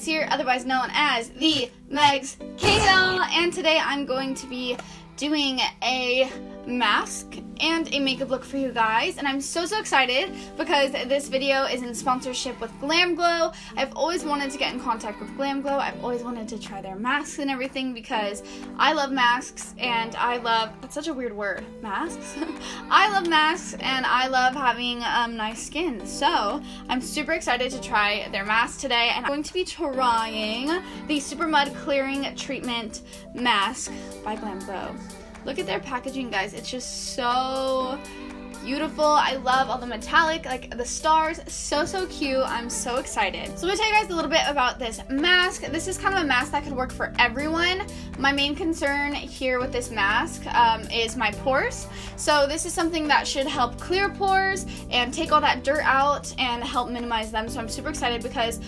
here, otherwise known as the Megs Cahill, and today I'm going to be doing a mask and a makeup look for you guys, and I'm so excited because this video is in sponsorship with GLAMGLOW. I've always wanted to get in contact with GLAMGLOW. I've always wanted to try their masks and everything because I love masks and I love, that's such a weird word, masks. I love masks and I love having nice skin, so I'm super excited to try their mask today, and I'm going to be trying the Super Mud Clearing Treatment Mask by GLAMGLOW. Look at their packaging, guys. It's just so beautiful. I love all the metallic, like the stars. So cute. I'm so excited. So I'm gonna tell you guys a little bit about this mask. This is kind of a mask that could work for everyone. My main concern here with this mask is my pores. So this is something that should help clear pores and take all that dirt out and help minimize them. So I'm super excited because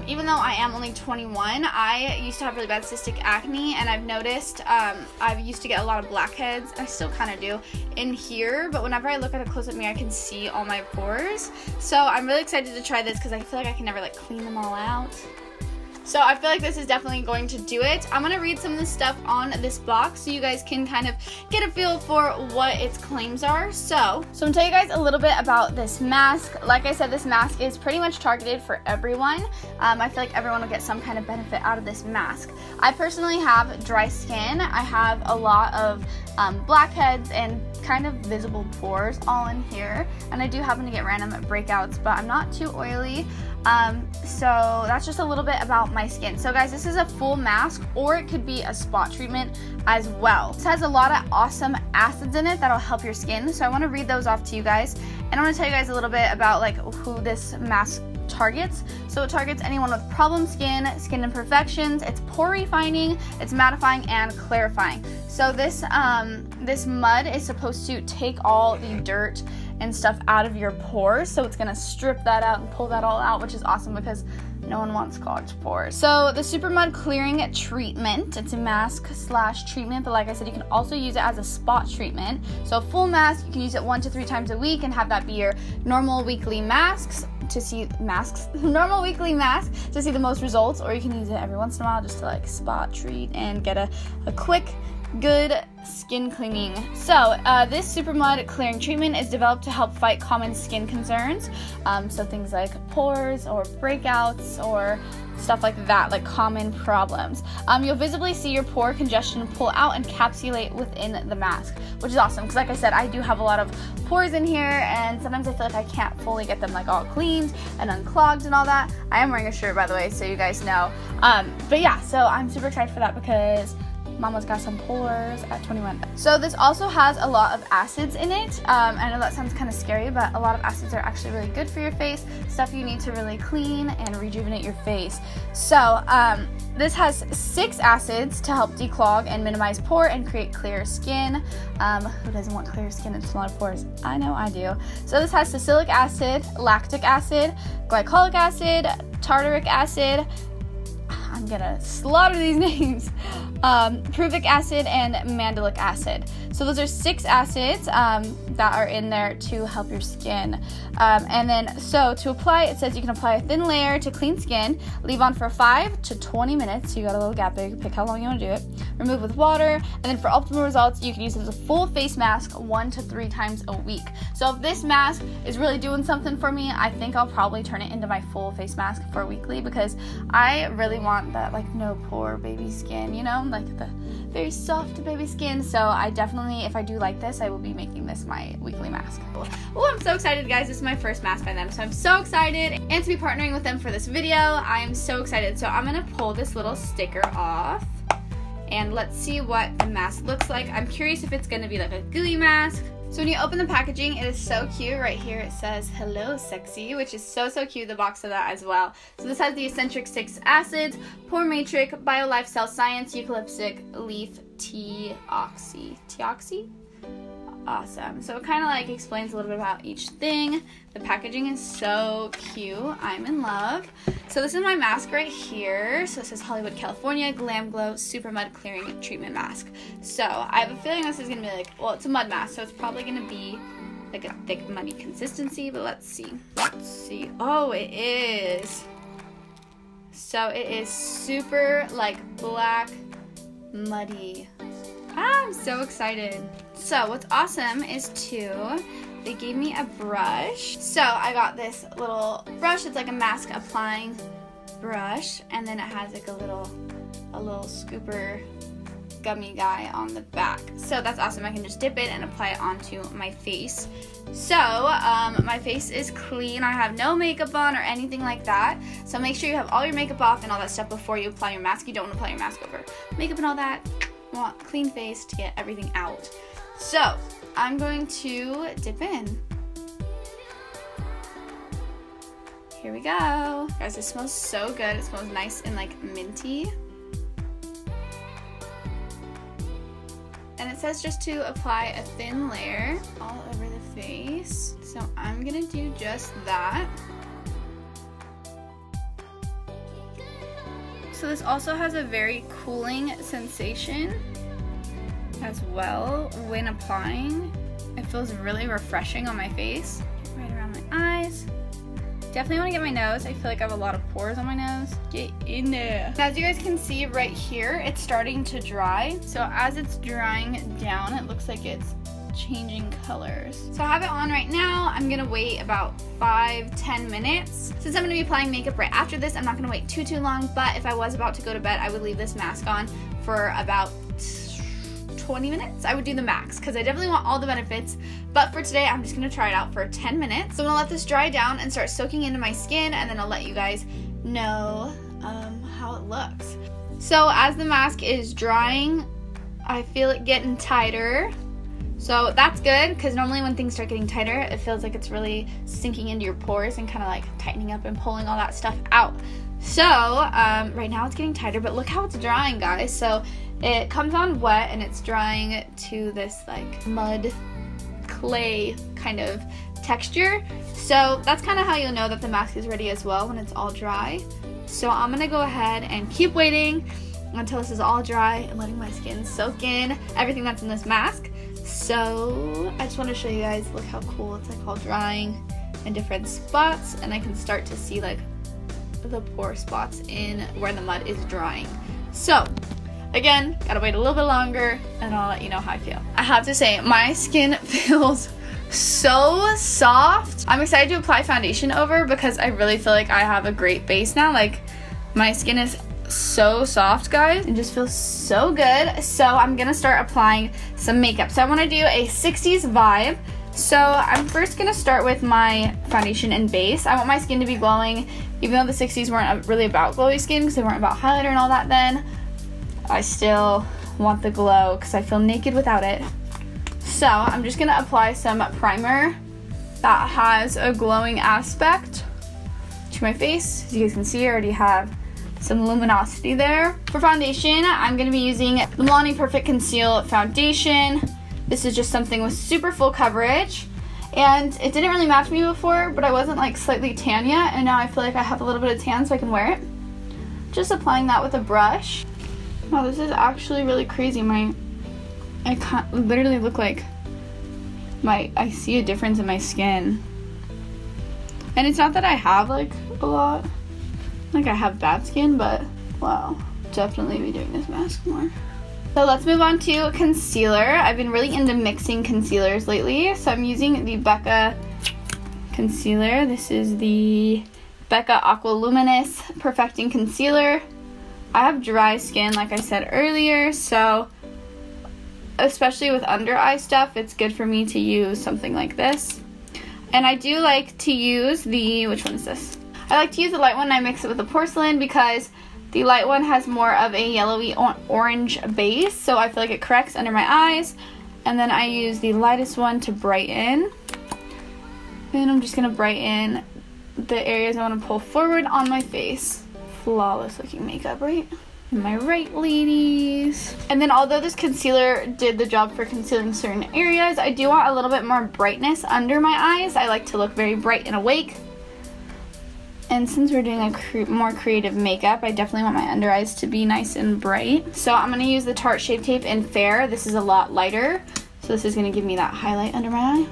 even though I am only 21, I used to have really bad cystic acne, and I've noticed I used to get a lot of blackheads. I still kind of do in here, but whenever I look at a close-up mirror, I can see all my pores. So I'm really excited to try this because I feel like I can never like clean them all out. So I feel like this is definitely going to do it. I'm gonna read some of the stuff on this box so you guys can kind of get a feel for what its claims are. So I'm gonna tell you guys a little bit about this mask. Like I said, this mask is pretty much targeted for everyone. I feel like everyone will get some kind of benefit out of this mask. I personally have dry skin. I have a lot of blackheads and kind of visible pores all in here, and I do happen to get random breakouts, but I'm not too oily. So that's just a little bit about my skin. So guys, this is a full mask, or it could be a spot treatment as well. This has a lot of awesome acids in it that'll help your skin, so I want to read those off to you guys, and I want to tell you guys a little bit about like who this mask targets. So it targets anyone with problem skin imperfections, it's pore refining, it's mattifying and clarifying. So this this mud is supposed to take all the dirt and stuff out of your pores, so it's gonna strip that out and pull that all out, which is awesome because no one wants clogged pores. So the Super Mud Clearing Treatment, it's a mask slash treatment, but like I said, you can also use it as a spot treatment. So a full mask, you can use it 1 to 3 times a week and have that be your normal weekly masks to see normal weekly mask to see the most results, or you can use it every once in a while just to like spot treat and get a quick good skin cleaning. So this Super Mud Clearing Treatment is developed to help fight common skin concerns, so things like pores or breakouts or stuff like that, like common problems. You'll visibly see your pore congestion pull out and encapsulate within the mask, which is awesome because like I said, I do have a lot of pores in here, and sometimes I feel like I can't fully get them like all cleaned and unclogged and all that. I am wearing a shirt, by the way, so you guys know. But yeah, so I'm super excited for that because Mama's got some pores at 21. So this also has a lot of acids in it. I know that sounds kind of scary, but a lot of acids are actually really good for your face, stuff you need to really clean and rejuvenate your face. So this has 6 acids to help declog and minimize pore and create clear skin. Who doesn't want clear skin and smaller pores? I know I do. So this has salicylic acid, lactic acid, glycolic acid, tartaric acid, I'm gonna slaughter these names, pruvic acid and mandelic acid. So those are 6 acids that are in there to help your skin. And then, so to apply, it says you can apply a thin layer to clean skin, leave on for 5 to 20 minutes, so you got a little gap there, you can pick how long you want to do it, remove with water, and then for optimal results, you can use it as a full face mask 1 to 3 times a week. So if this mask is really doing something for me, I think I'll probably turn it into my full face mask for weekly, because I really want that like no pore baby skin, you know, like the very soft baby skin. So I definitely, if I do like this, I will be making this my weekly mask. Oh, I'm so excited, guys. This is my first mask by them, so I'm so excited, and to be partnering with them for this video, I am so excited. So I'm gonna pull this little sticker off and let's see what the mask looks like. I'm curious if it's gonna be like a gooey mask. So when you open the packaging, it is so cute. Right here it says "Hello Sexy," which is so cute, the box of that as well. So this has the eccentric 6 acids, pore matrix, bio life cell science, eucalyptic leaf teoxy. Awesome. So it kind of like explains a little bit about each thing. The packaging is so cute. I'm in love. So this is my mask right here. So it says Hollywood, California, GLAMGLOW Super Mud Clearing Treatment Mask. So I have a feeling this is going to be like, well, it's a mud mask, so it's probably going to be like a thick, muddy consistency, but let's see. Oh, it is. So it is super like black, muddy. I'm so excited. So what's awesome is they gave me a brush. So I got this little brush. It's like a mask applying brush, and then it has like a little scooper gummy guy on the back. So that's awesome. I can just dip it and apply it onto my face. So my face is clean. I have no makeup on or anything like that. So make sure you have all your makeup off and all that stuff before you apply your mask. You don't want to apply your mask over makeup and all that. You want clean face to get everything out. So I'm going to dip in. Here we go. Guys, it smells so good. It smells nice and like minty. And it says just to apply a thin layer all over the face. So I'm gonna do just that. So this also has a very cooling sensation as well when applying. It feels really refreshing on my face. Right around my eyes. Definitely want to get my nose. I feel like I have a lot of pores on my nose. Get in there. As you guys can see right here, it's starting to dry. So as it's drying down, it looks like it's changing colors. So I have it on right now. I'm gonna wait about 5-10 minutes. Since I'm gonna be applying makeup right after this, I'm not gonna wait too long, but if I was about to go to bed, I would leave this mask on for about 20 minutes. I would do the max because I definitely want all the benefits, but for today I'm just gonna try it out for 10 minutes. So I'm gonna let this dry down and start soaking into my skin, and then I'll let you guys know how it looks. So as the mask is drying, I feel it getting tighter. So that's good, because normally when things start getting tighter, it feels like it's really sinking into your pores and kind of like tightening up and pulling all that stuff out. So right now it's getting tighter, but look how it's drying, guys. So it comes on wet and it's drying to this like mud clay kind of texture. So that's kind of how you'll know that the mask is ready as well, when it's all dry. So I'm gonna go ahead and keep waiting until this is all dry and letting my skin soak in everything that's in this mask. So I just want to show you guys, look how cool it's like all drying in different spots, and I can start to see like the pore spots in where the mud is drying. So again, gotta wait a little bit longer and I'll let you know how I feel. I have to say, my skin feels so soft. I'm excited to apply foundation over because I really feel like I have a great base now. Like, my skin is so soft, guys. It just feels so good. So I'm gonna start applying some makeup. So I want to do a 60s vibe. So I'm first gonna start with my foundation and base. I want my skin to be glowing, even though the 60s weren't really about glowy skin because they weren't about highlighter and all that then. I still want the glow because I feel naked without it. So I'm just gonna apply some primer that has a glowing aspect to my face. As you guys can see, I already have some luminosity there. For foundation, I'm gonna be using the Milani Perfect Conceal Foundation. This is just something with super full coverage. And it didn't really match me before, but I wasn't like slightly tan yet, and now I feel like I have a little bit of tan so I can wear it. Just applying that with a brush. Wow, this is actually really crazy. I can't literally look like I see a difference in my skin. And it's not that I have like a lot, like I have bad skin, but wow, definitely be doing this mask more. So let's move on to concealer. I've been really into mixing concealers lately, so I'm using the Becca Concealer. This is the Becca Aqua Luminous Perfecting Concealer. I have dry skin, like I said earlier, so especially with under eye stuff, it's good for me to use something like this. And I do like to use the, which one is this? I like to use the light one and I mix it with the porcelain because the light one has more of a yellowy orange base, so I feel like it corrects under my eyes. And then I use the lightest one to brighten. And I'm just gonna brighten the areas I want to pull forward on my face. Flawless looking makeup, right? Am I right, ladies? And then although this concealer did the job for concealing certain areas, I do want a little bit more brightness under my eyes. I like to look very bright and awake. And since we're doing a more creative makeup, I definitely want my under eyes to be nice and bright. So I'm going to use the Tarte Shape Tape in Fair. This is a lot lighter, so this is going to give me that highlight under my eye.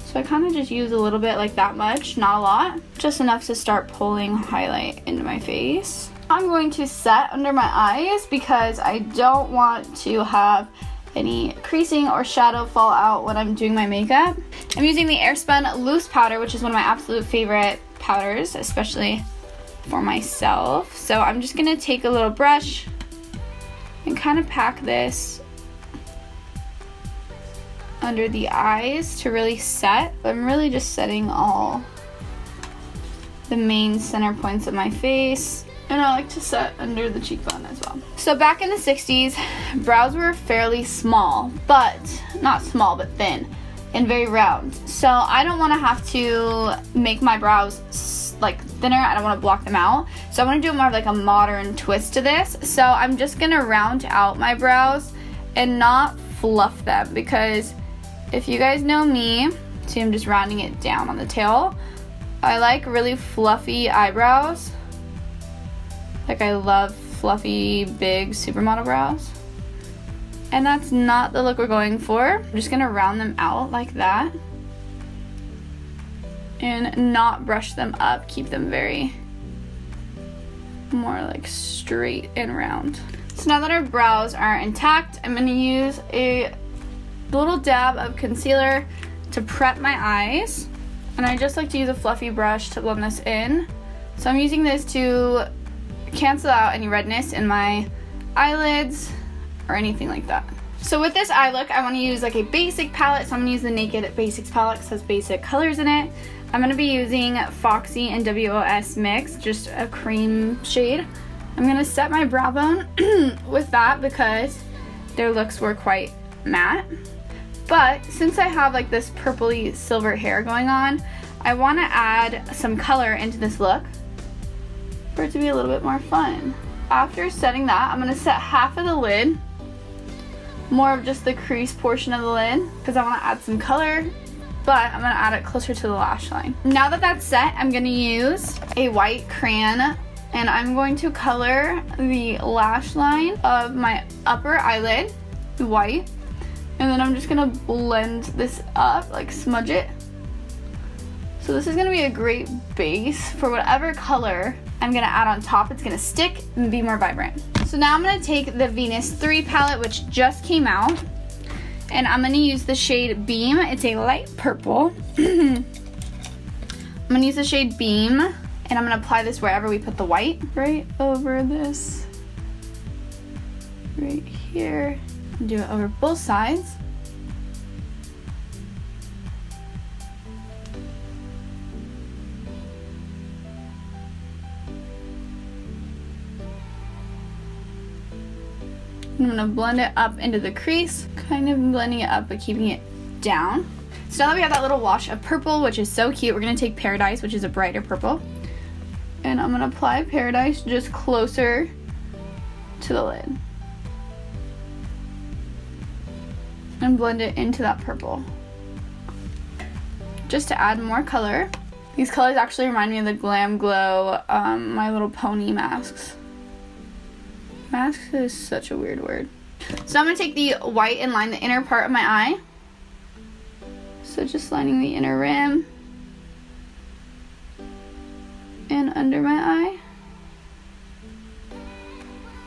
So So I kind of just use a little bit, like that much, not a lot. Just enough to start pulling highlight into my face. I'm going to set under my eyes because I don't want to have any creasing or shadow fall out when I'm doing my makeup. I'm using the Airspun Loose Powder, which is one of my absolute favorite powders, especially for myself. So I'm just gonna take a little brush and kind of pack this under the eyes to really set. I'm really just setting all the main center points of my face. And I like to set under the cheekbone as well. So back in the 60s, brows were fairly small, but not small, but thin and very round. So I don't want to have to make my brows like thinner. I don't want to block them out. So I want to do more of like a modern twist to this. So I'm just going to round out my brows and not fluff them, because if you guys know me, see I'm just rounding it down on the tail. I like really fluffy eyebrows. Like I love fluffy, big supermodel brows. And that's not the look we're going for. I'm just gonna round them out like that. And not brush them up, keep them very more like straight and round. So now that our brows are intact, I'm gonna use a little dab of concealer to prep my eyes. And I just like to use a fluffy brush to blend this in. So I'm using this to cancel out any redness in my eyelids or anything like that. So with this eye look, I want to use like a basic palette. So I'm going to use the Naked Basics palette because it has basic colors in it. I'm going to be using Foxy and MUA.Megs, just a cream shade. I'm going to set my brow bone with that because their looks were quite matte. But since I have like this purpley silver hair going on, I want to add some color into this look for it to be a little bit more fun. After setting that, I'm going to set half of the lid, more of just the crease portion of the lid, because I want to add some color, but I'm going to add it closer to the lash line. Now that that's set, I'm going to use a white crayon and I'm going to color the lash line of my upper eyelid white. And then I'm just gonna blend this up, like smudge it. So this is gonna be a great base for whatever color I'm gonna add on top. It's gonna stick and be more vibrant. So now I'm gonna take the Venus 3 palette, which just came out, and I'm gonna use the shade Beam. It's a light purple. I'm gonna use the shade Beam, and I'm gonna apply this wherever we put the white. Right over this, right here. Do it over both sides. I'm gonna blend it up into the crease, kind of blending it up but keeping it down. So now that we have that little wash of purple, which is so cute, we're gonna take Paradise, which is a brighter purple, and I'm gonna apply Paradise just closer to the lid. And blend it into that purple just to add more color. These colors actually remind me of the GLAMGLOW My Little Pony masks. Masks is such a weird word. So I'm going to take the white and line the inner part of my eye. So just lining the inner rim and under my eye.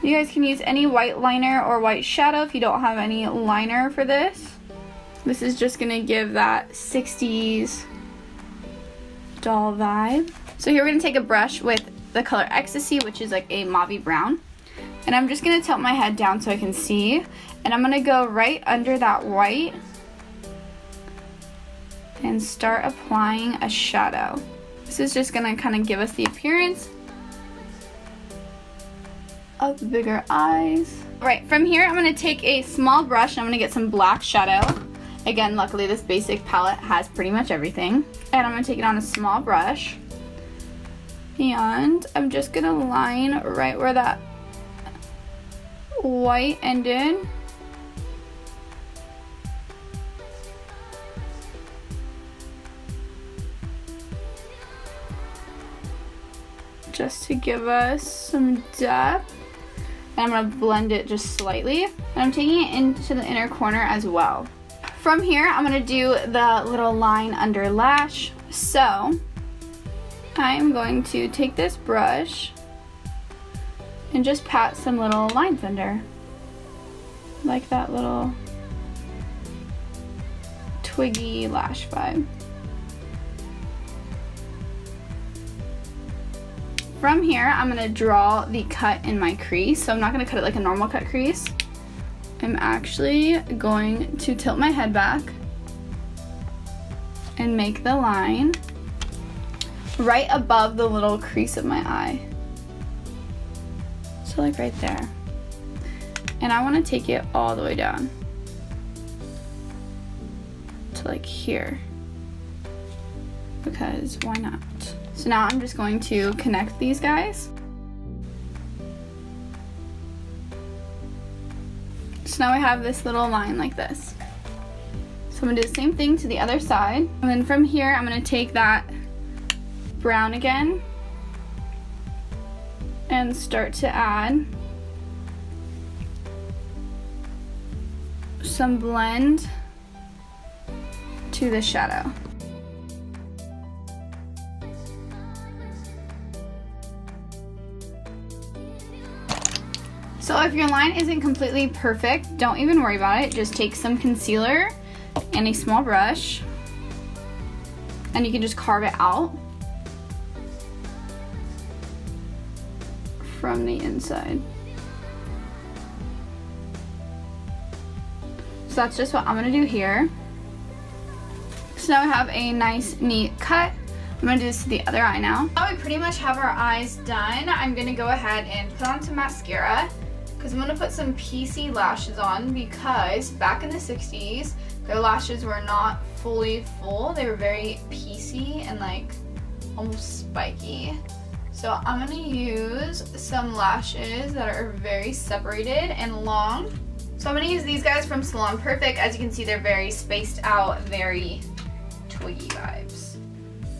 You guys can use any white liner or white shadow if you don't have any liner for this. This is just gonna give that 60s doll vibe. So here we're gonna take a brush with the color Ecstasy, which is like a mauve brown. And I'm just gonna tilt my head down so I can see. And I'm gonna go right under that white and start applying a shadow. This is just gonna kind of give us the appearance of the bigger eyes. Right, from here I'm gonna take a small brush and I'm gonna get some black shadow. Again, luckily this basic palette has pretty much everything. And I'm gonna take it on a small brush. And I'm just gonna line right where that white ended. Just to give us some depth. And I'm going to blend it just slightly. And I'm taking it into the inner corner as well. From here, I'm gonna do the little line under lash. So I'm going to take this brush and just pat some little lines under, like that little twiggy lash vibe. From here, I'm gonna draw the cut in my crease. So I'm not gonna cut it like a normal cut crease. I'm actually going to tilt my head back and make the line right above the little crease of my eye. So like right there. And I want to take it all the way down to like here, because why not? So now I'm just going to connect these guys. So now I have this little line like this. So I'm gonna do the same thing to the other side. And then from here, I'm gonna take that brown again and start to add some blend to the shadow. So if your line isn't completely perfect, don't even worry about it. Just take some concealer and a small brush, and you can just carve it out from the inside. So that's just what I'm gonna do here. So now we have a nice, neat cut. I'm gonna do this to the other eye now. Now we pretty much have our eyes done. I'm gonna go ahead and put on some mascara, because I'm gonna put some PC lashes on, because back in the 60s, their lashes were not fully full. They were very piecey and like almost spiky. So I'm gonna use some lashes that are very separated and long. So I'm gonna use these guys from Salon Perfect. As you can see, they're very spaced out, very twiggy vibes.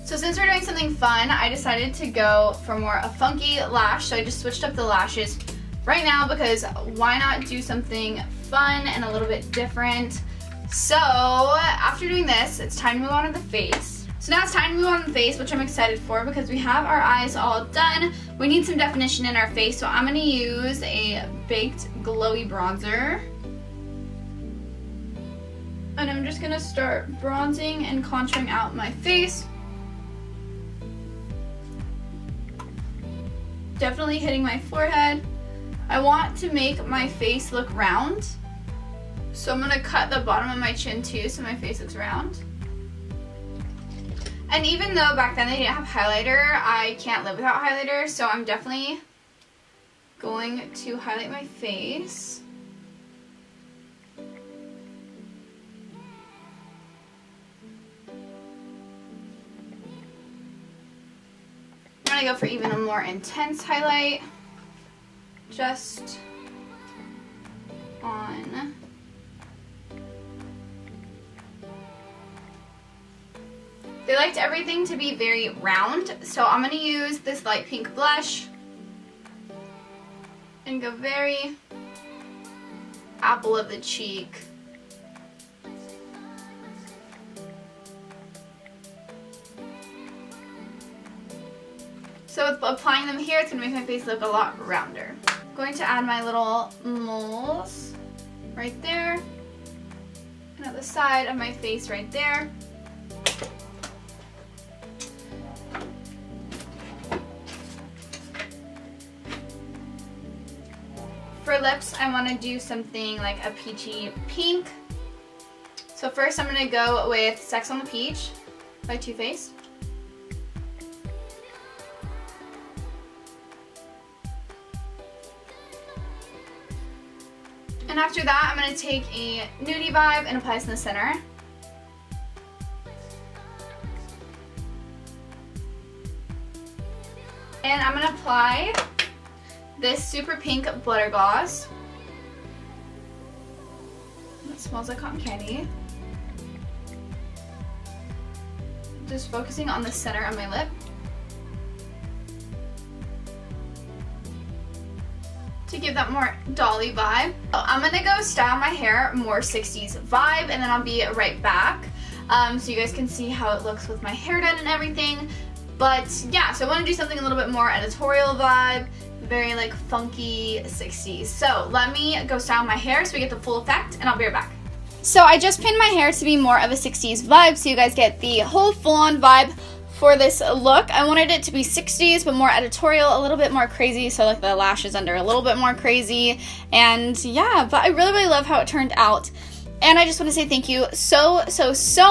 So since we're doing something fun, I decided to go for more a funky lash. So I just switched up the lashes right now, because why not do something fun and a little bit different? So after doing this, it's time to move on to the face. So now it's time to move on to the face, which I'm excited for, because we have our eyes all done. We need some definition in our face, so I'm gonna use a baked glowy bronzer. And I'm just gonna start bronzing and contouring out my face. Definitely hitting my forehead. I want to make my face look round, so I'm gonna cut the bottom of my chin too, so my face looks round. And even though back then they didn't have highlighter, I can't live without highlighter, so I'm definitely going to highlight my face. I'm gonna go for even a more intense highlight, just on They liked everything to be very round, so I'm going to use this light pink blush and go very apple of the cheek. So with applying them here, it's going to make my face look a lot rounder. I'm going to add my little moles right there, and at the side of my face right there. For lips, I want to do something like a peachy pink. So first I'm going to go with Sex on the Peach by Too Faced. And after that, I'm going to take a nudie vibe and apply this in the center. And I'm going to apply this super pink butter gloss. It smells like cotton candy. Just focusing on the center of my lip. To to give that more dolly vibe. So I'm gonna go style my hair more 60s vibe, and then I'll be right back so you guys can see how it looks with my hair done and everything. But yeah, so I want to do something a little bit more editorial vibe, very like funky 60s. So let me go style my hair so we get the full effect, and I'll be right back. So I just pinned my hair to be more of a 60s vibe so you guys get the whole full-on vibe for this look. I wanted it to be 60s but more editorial, a little bit more crazy, so like the lashes under a little bit more crazy. And yeah, but I really love how it turned out. And I just want to say thank you so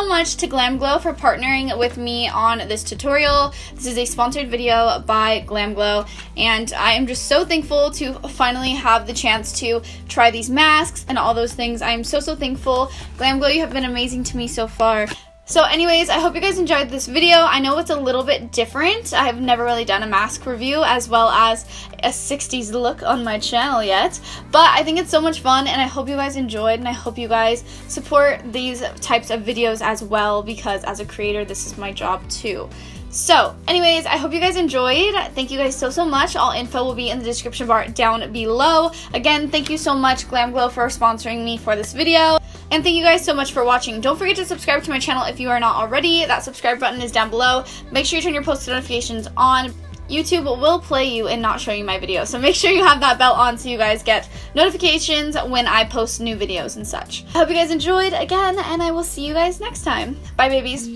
much to GLAMGLOW for partnering with me on this tutorial. This is a sponsored video by GLAMGLOW, and I am just so thankful to finally have the chance to try these masks and all those things. I am so thankful. GLAMGLOW, you have been amazing to me so far. So anyways, I hope you guys enjoyed this video. I know it's a little bit different. I have never really done a mask review as well as a 60s look on my channel yet, but I think it's so much fun, and I hope you guys enjoyed, and I hope you guys support these types of videos as well, because as a creator, this is my job too. So anyways, I hope you guys enjoyed. Thank you guys so much. All info will be in the description bar down below. Again, thank you so much, GLAMGLOW, for sponsoring me for this video. And thank you guys so much for watching. Don't forget to subscribe to my channel if you are not already. That subscribe button is down below. Make sure you turn your post notifications on. YouTube will play you and not show you my videos, so make sure you have that bell on so you guys get notifications when I post new videos and such. I hope you guys enjoyed again, and I will see you guys next time. Bye, babies.